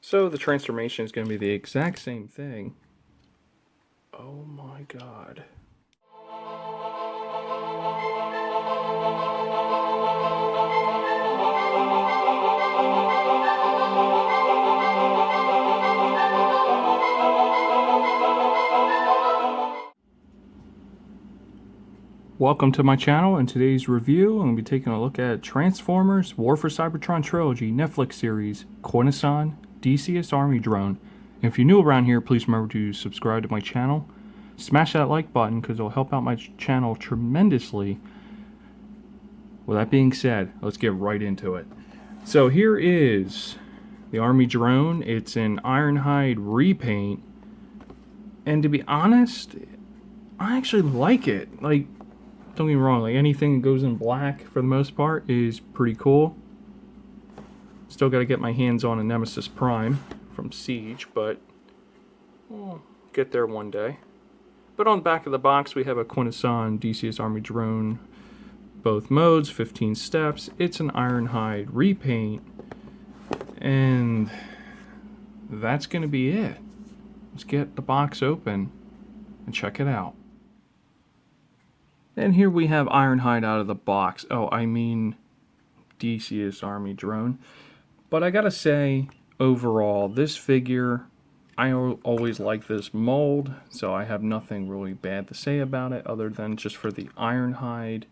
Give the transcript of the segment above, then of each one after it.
So the transformation is going to be the exact same thing. Oh my god. Welcome to my channel. In today's review, I'm going to be taking a look at Transformers War for Cybertron Trilogy Netflix series, Quintesson, Deseeus Army Drone. And if you're new around here, please remember to subscribe to my channel. Smash that like button because it'll help out my channel tremendously. With that being said, let's get right into it. So here is the Army Drone. It's an Ironhide repaint. And to be honest, I actually like it. Like, don't get me wrong, like anything that goes in black for the most part is pretty cool. Still got to get my hands on a Nemesis Prime from Siege, but we'll get there one day. But on the back of the box, we have a Quintesson Deseeus Army Drone, both modes, 15 steps. It's an Ironhide repaint, and that's going to be it. Let's get the box open and check it out. And here we have Ironhide out of the box. Oh, I mean Deseeus Army Drone. But I gotta say, overall, this figure, I always like this mold, so I have nothing really bad to say about it other than just for the Ironhide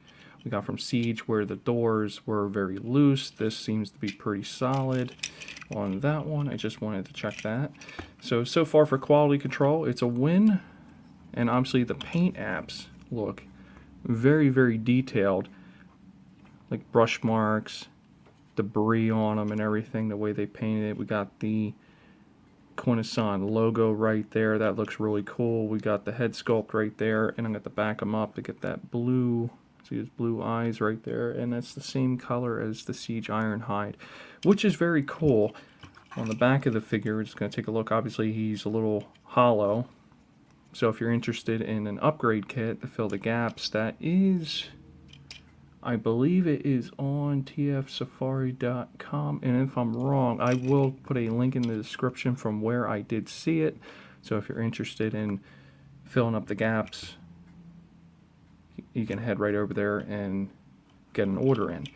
we got from Siege, where the doors were very loose. This seems to be pretty solid on that one. I just wanted to check that. So far for quality control, it's a win. And obviously the paint apps look very, very detailed, like brush marks, debris on them and everything, the way they painted it. We got the Quintesson logo right there. That looks really cool. We got the head sculpt right there, and I'm going to back them up to get that blue. See his blue eyes right there, and that's the same color as the Siege Ironhide, which is very cool. On the back of the figure, we're just going to take a look. Obviously, he's a little hollow. So if you're interested in an upgrade kit to fill the gaps, that is, I believe it is on tfsafari.com. And if I'm wrong, I will put a link in the description from where I did see it. So if you're interested in filling up the gaps, you can head right over there and get an order in.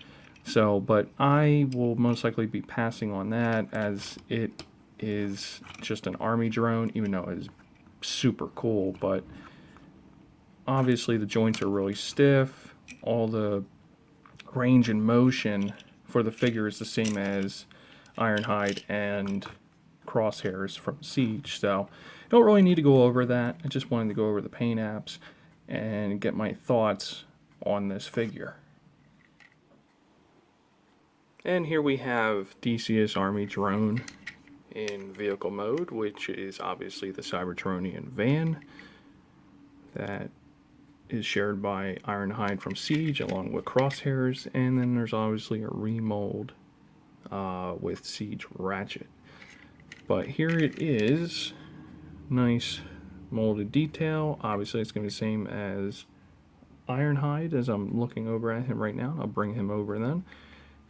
So, but I will most likely be passing on that, as it is just an army drone, even though it is super cool. But obviously the joints are really stiff. All the range and motion for the figure is the same as Ironhide and Crosshairs from Siege, so I don't really need to go over that. I just wanted to go over the paint apps and get my thoughts on this figure. And here we have Deseeus Army Drone in vehicle mode, which is obviously the Cybertronian van that is shared by Ironhide from Siege along with Crosshairs, and then there's obviously a remold with Siege Ratchet. But here it is, nice molded detail. Obviously it's going to be the same as Ironhide as I'm looking over at him right now. I'll bring him over then.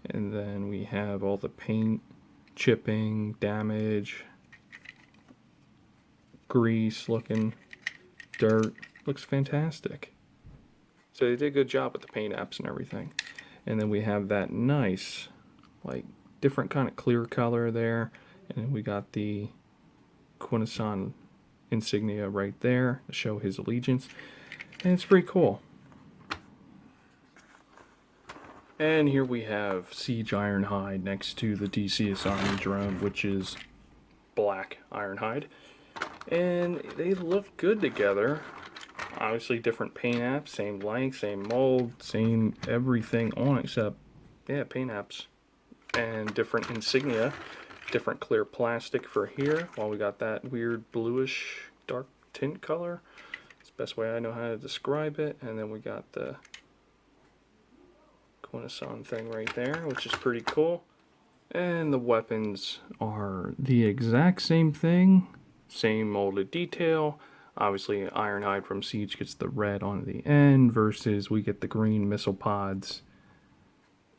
And then we have all the paint, chipping, damage, grease looking, dirt. Looks fantastic. So they did a good job with the paint apps and everything. And then we have that nice, like, different kind of clear color there. And then we got the Quintesson insignia right there to show his allegiance. And it's pretty cool. And here we have Siege Ironhide next to the Deseeus Army Drone, which is black Ironhide. And they look good together. Obviously different paint apps, same length, same mold, same everything on it, except, yeah, paint apps. And different insignia, different clear plastic for here, while we got that weird bluish dark tint color. It's the best way I know how to describe it. And then we got the Quintesson thing right there, which is pretty cool. And the weapons are the exact same thing, same molded detail. Obviously Ironhide from Siege gets the red on the end, versus we get the green missile pods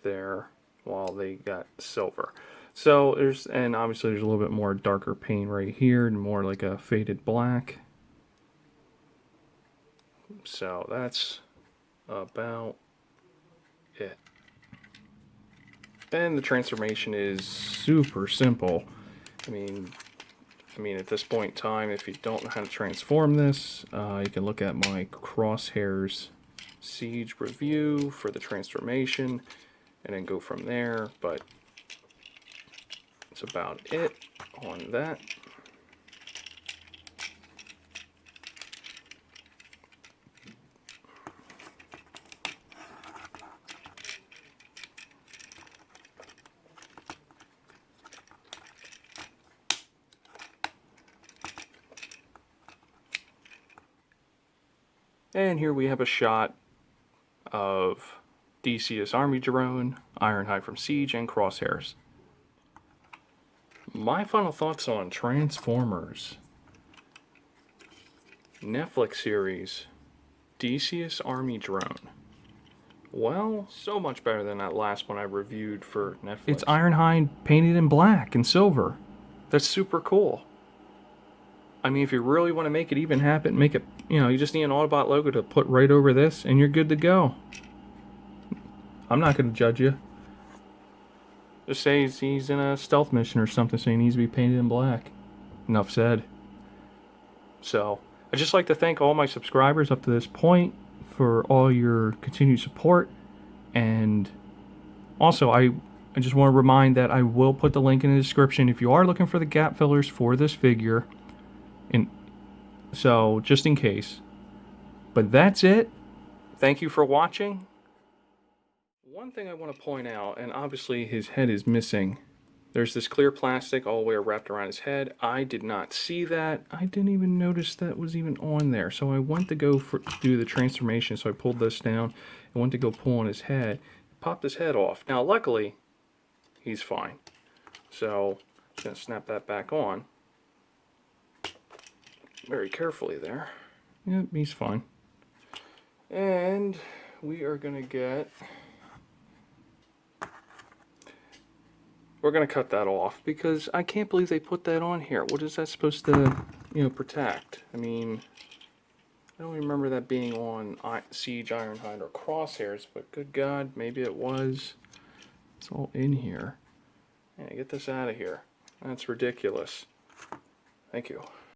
there while they got silver. So and obviously there's a little bit more darker paint right here and more like a faded black. So that's about it. And the transformation is super simple. I mean, at this point in time, if you don't know how to transform this, you can look at my Crosshairs Siege review for the transformation and then go from there. But that's about it on that. And here we have a shot of Deseeus army drone, Ironhide from Siege, and Crosshairs. My final thoughts on Transformers. Netflix series, Deseeus army drone. Well, so much better than that last one I reviewed for Netflix. It's Ironhide painted in black and silver. That's super cool. I mean, if you really want to make it even happen, make it, you just need an Autobot logo to put right over this, and you're good to go. I'm not going to judge you. Just say he's in a stealth mission or something, so he needs to be painted in black. Enough said. So, I'd just like to thank all my subscribers up to this point for all your continued support. And also, I just want to remind that I will put the link in the description if you are looking for the gap fillers for this figure. And so, just in case. But that's it. Thank you for watching. One thing I want to point out, and obviously his head is missing. There's this clear plastic all the way wrapped around his head. I did not see that. I didn't even notice that was even on there. So I went to go do the transformation. So I pulled this down and went to go pull on his head. Popped his head off. Now luckily, he's fine. So I'm going to snap that back on. Very carefully there. Yep, he's fine. And we are going to get... We're going to cut that off because I can't believe they put that on here. What is that supposed to, protect? I mean, I don't remember that being on Siege, Ironhide, or Crosshairs, but good God, maybe it was. It's all in here. Yeah, get this out of here. That's ridiculous. Thank you.